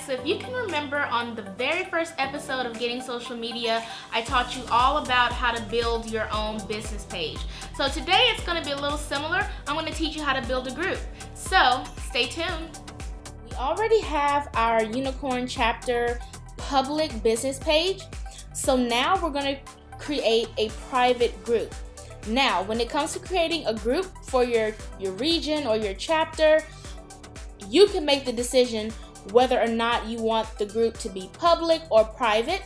so if you can remember on the very first episode of Getting Social Media, I taught you all about how to build your own business page. So today it's going to be a little similar. I'm going to teach you how to build a group. So stay tuned. We already have our Unicorn Chapter public business page. So now we're going to create a private group. Now, when it comes to creating a group for your region or your chapter, you can make the decision whether or not you want the group to be public or private.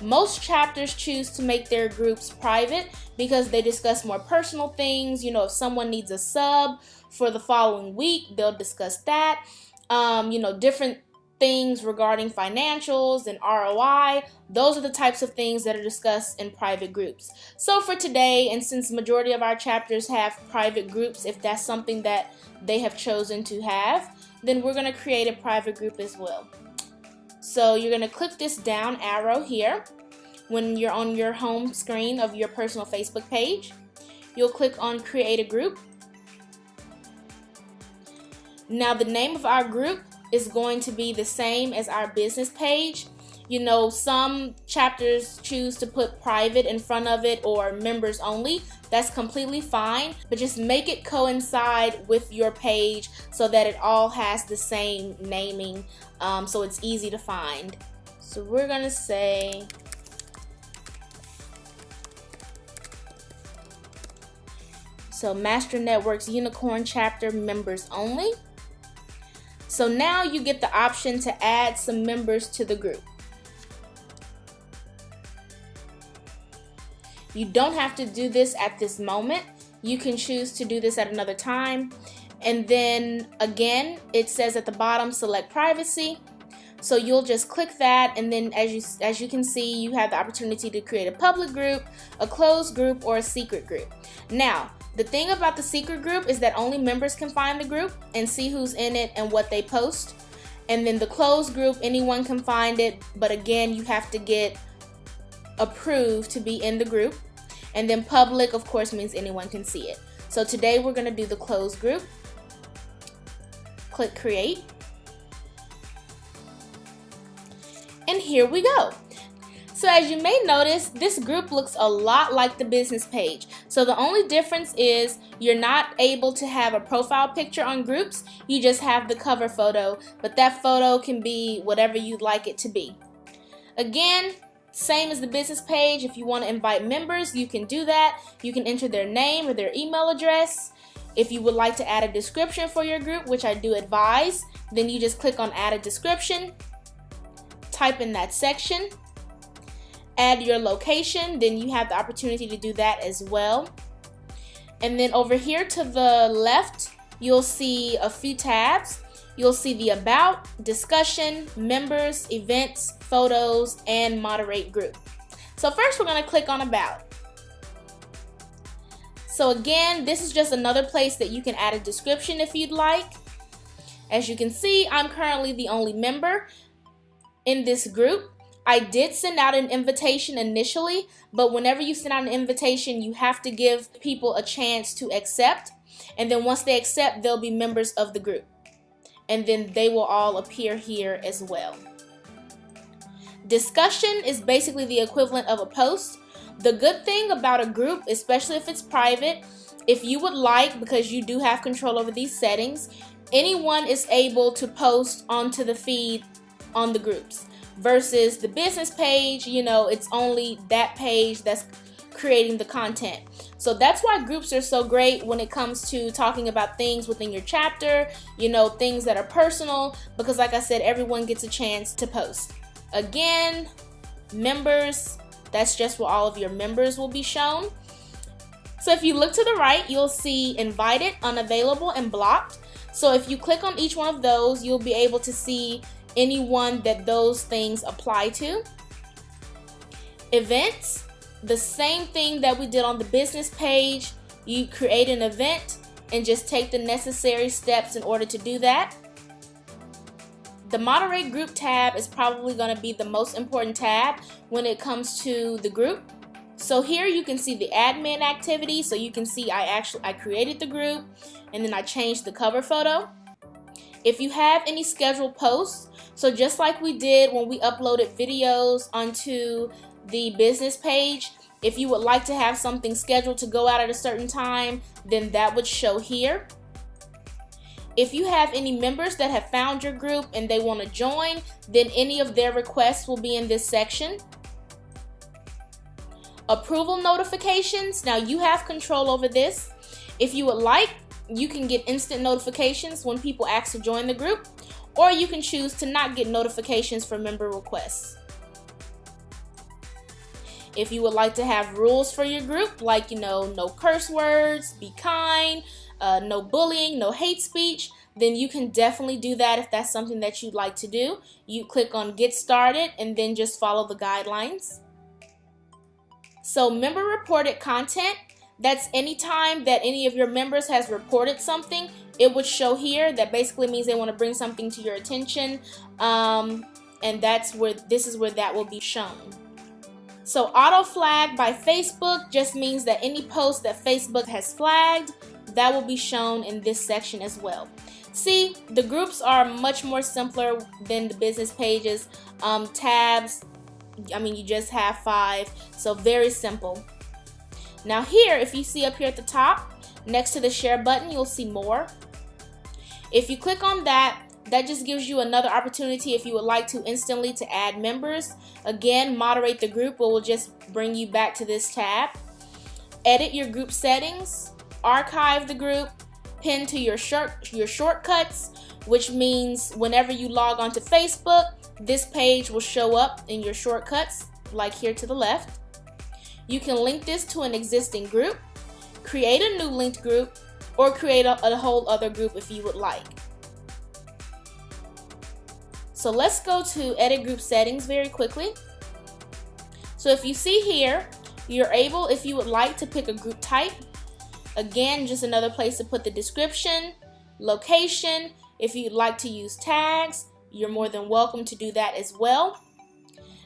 Most chapters choose to make their groups private because they discuss more personal things. You know, if someone needs a sub for the following week, they'll discuss that. Different things regarding financials and ROI. Those are the types of things that are discussed in private groups. So for today, and since the majority of our chapters have private groups, if that's something that they have chosen to have, then we're going to create a private group as well. So you're going to click this down arrow here when you're on your home screen of your personal Facebook page. You'll click on create a group. Now the name of our group is going to be the same as our business page. You know, some chapters choose to put private in front of it or members only. That's completely fine, but just make it coincide with your page so that it all has the same naming, so it's easy to find. So we're gonna say Master Networks Unicorn Chapter members only. So now you get the option to add some members to the group. You don't have to do this at this moment. You can choose to do this at another time. And then again, it says at the bottom, select privacy. So you'll just click that, and then as you can see, you have the opportunity to create a public group, a closed group, or a secret group. Now, the thing about the secret group is that only members can find the group and see who's in it and what they post. And then the closed group, anyone can find it, but again, you have to get approved to be in the group. And then public, of course, means anyone can see it. So today we're going to do the closed group. Click create. And here we go. So as you may notice, this group looks a lot like the business page. So the only difference is you're not able to have a profile picture on groups. You just have the cover photo, but that photo can be whatever you'd like it to be. Again, same as the business page. If you want to invite members, you can do that. You can enter their name or their email address. If you would like to add a description for your group, which I do advise, then you just click on add a description, type in that section, add your location, then you have the opportunity to do that as well. And then over here to the left, you'll see a few tabs. You'll see the about, discussion, members, events, photos, and moderate group. So first we're going to click on about. So again, this is just another place that you can add a description if you'd like. As you can see, I'm currently the only member in this group. I did send out an invitation initially, but whenever you send out an invitation, you have to give people a chance to accept. And then once they accept, they'll be members of the group. And then they will all appear here as well. Discussion is basically the equivalent of a post. The good thing about a group, especially if it's private, if you would like, because you do have control over these settings, anyone is able to post onto the feed on the groups. Versus the business page, you know, it's only that page that's creating the content. So that's why groups are so great when it comes to talking about things within your chapter, you know, things that are personal, because like I said, everyone gets a chance to post. Again, members, that's just where all of your members will be shown. So if you look to the right, you'll see invited, unavailable, and blocked. So if you click on each one of those, you'll be able to see anyone that those things apply to. Events, the same thing that we did on the business page. You create an event and just take the necessary steps in order to do that. The moderate group tab is probably going to be the most important tab when it comes to the group. So here you can see the admin activity. So you can see I created the group and then I changed the cover photo. If you have any scheduled posts, so just like we did when we uploaded videos onto the business page, if you would like to have something scheduled to go out at a certain time, then that would show here. If you have any members that have found your group and they want to join, then any of their requests will be in this section. Approval notifications. Now you have control over this. If you would like, you can get instant notifications when people ask to join the group, or you can choose to not get notifications for member requests. If you would like to have rules for your group, like, no curse words, be kind, no bullying, no hate speech, then you can definitely do that if that's something that you'd like to do. You click on Get Started and then just follow the guidelines. So member reported content, that's any time that any of your members has reported something, it would show here. That basically means they want to bring something to your attention, and this is where that will be shown. So auto flag by Facebook just means that any post that Facebook has flagged, that will be shown in this section as well. See, the groups are much more simpler than the business pages. Tabs, you just have 5, so very simple. Now here, if you see up here at the top, next to the share button, you'll see more. If you click on that, that just gives you another opportunity if you would like to instantly to add members. Again, moderate the group will just bring you back to this tab. Edit your group settings, archive the group, pin to your shortcuts, which means whenever you log onto Facebook, this page will show up in your shortcuts, like here to the left. You can link this to an existing group, create a new linked group, or create a whole other group if you would like. So let's go to edit group settings very quickly. So if you see here, you're able, if you would like, to pick a group type. Again, just another place to put the description, location. If you'd like to use tags, you're more than welcome to do that as well.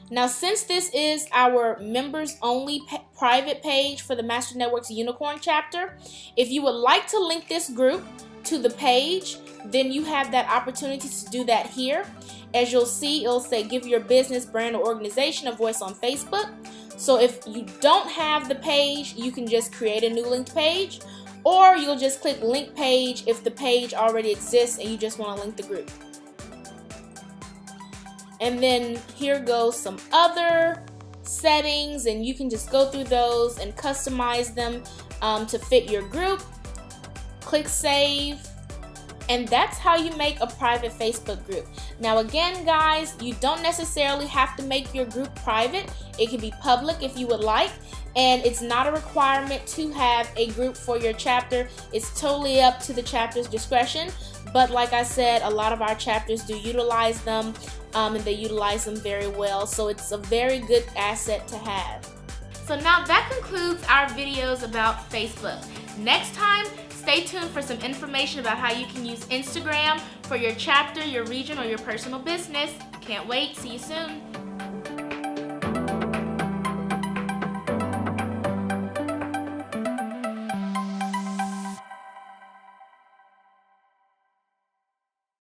Now, since this is our members only private page for the Master Network's Unicorn chapter, if you would like to link this group to the page, then you have that opportunity to do that here. As you'll see, it'll say give your business, brand, or organization a voice on Facebook. So if you don't have the page, you can just create a new linked page, or you'll just click link page if the page already exists and you just want to link the group. And then here goes some other settings, and you can just go through those and customize them to fit your group. Click save, and that's how you make a private Facebook group. Now again, guys, you don't necessarily have to make your group private. It can be public if you would like, and it's not a requirement to have a group for your chapter. It's totally up to the chapter's discretion, but like I said, a lot of our chapters do utilize them, and they utilize them very well, so it's a very good asset to have. So now that concludes our videos about Facebook. Next time, stay tuned for some information about how you can use Instagram for your chapter, your region, or your personal business. Can't wait. See you soon.